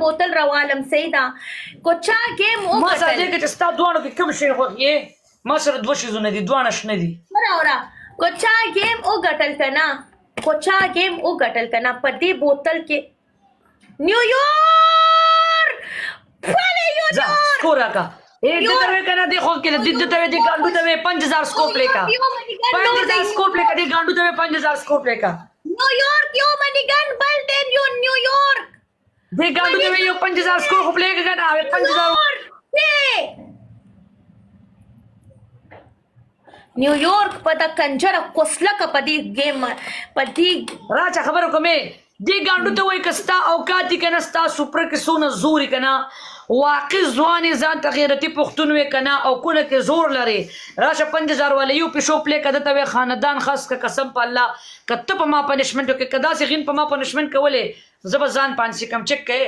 बोतल روالم سیدا کوچا گیم او ما سره دې چې ستا دوانو کې کوم شی خوښ ما سره دوه شیزونه دي دوانه شنه دي اورا کوچا گیم او غټل کنا کوچا گیم او غټل کنا په دې بوتل کې نیویارک जा स्कोर का दे तवे कना देखो के दे तवे दे गांडू तवे 5000 स्कोर प्ले का 5000 स्कोर प्ले का दे गांडू तवे 5000 स्कोर प्ले का न्यूयॉर्क यो मनीगन बल्टेन यो न्यूयॉर्क दे गांडू तवे यो 5000 स्कोर प्ले का गना 5000 न्यूयॉर्क पता कंजर कोसला का पदी गेम पदी राजा खबर को मैं दे गांडू तो वही कस्ता औकाती कना स्ता सुपर के सोना जोरी कना واقع ځواني ځان ته غیرتي پښتون وې کنه او کونه کې زور لري راشه 5000 والا یو پښو پلی کده ته خاندان خاص کا قسم په الله کته په ما پنشمنت کې کدا سي غین په ما پنشمنت کولې زب ځان 500 کم چک کړي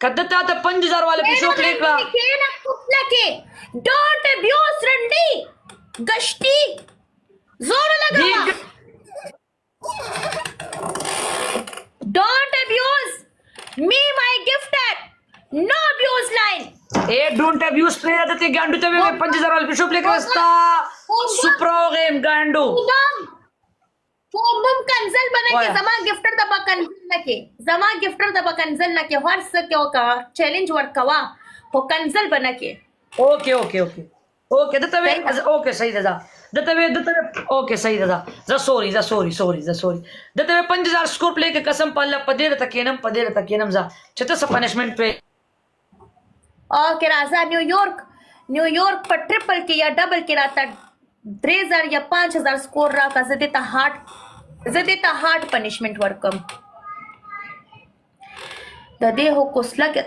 کده ته 5000 والا پښو پلی کړه ډونټ ابیوز رنډي گشتي زور لگا ډونټ ابیوز می مای گفټر No abuse line. Don't abuse player ते गांडू तवे 5000 वाला पिशो प्ले करस्ता सुप्रो गेम गांडू फोमम कंजल बना के जमा गिफ्टर दबा कंजल नके जमा गिफ्टर दबा कंजल नके हर सक्यो का चैलेंज वर्क कवा हो कंजल बना के ओके दतवे ओके सही दादा दतवे ओके सही दादा जा सॉरी दतवे 5000 स्कोर प्ले के कसम पल्ला पदेर तकेनम जा छत स पनिशमेंट पे ओके राजा न्यूयॉर्क पर ट्रिपल के या डबल के राता 3000 या 5000 स्कोर रा का जदेता हार्ट पनिशमेंट वर्कम ददे हो कुसला के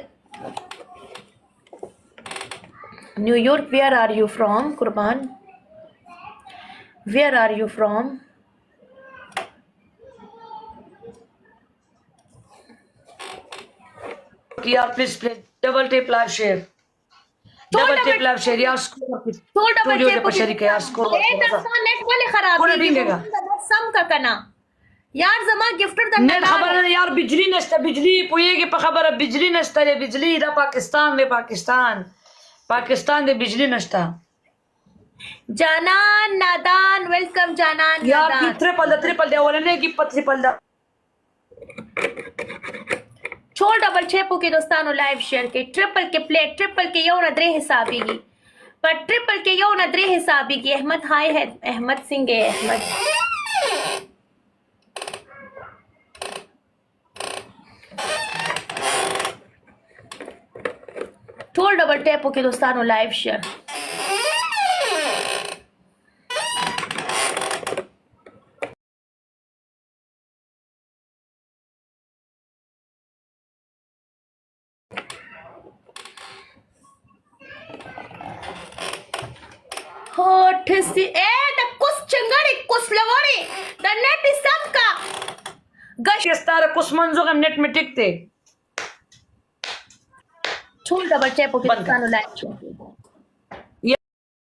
New York where are you from Qurban where are you from यार please double tap live share यार स्कोर डबल टेप पर शरीक यार स्कोर नेट वाले खराब है डिंगेगा सम का कना यार जमा गिफ्टर द नेट खबर है यार बिजली नष्ट बिजली पोएगे पे खबर है बिजली नष्ट है बिजली दा पाकिस्तान दे बिजली नष्ट जानान नादान वेलकम जानान यार ट्रिपल दे वाले की ट्रिपल दा छोड़ डबल छेपो के दोस्तानो लाइव शेयर के ट्रिपल के प्लेट ट्रिपल के यौ न द्रे हिसाबीगी पर ट्रिपल के यौ न द्रे हिसाबीगी अहमद हाय है अहमद सिंह है अहमद छोड़ डबल टैपो के दोस्तानो लाइव शेयर होठ सी द कुछ चंगड़ी कुछ लवड़ी द नेट इज सब का गश स्टार कुछ मंजो का नेट में टिकते छोड़ डबल टैप ओके लाइव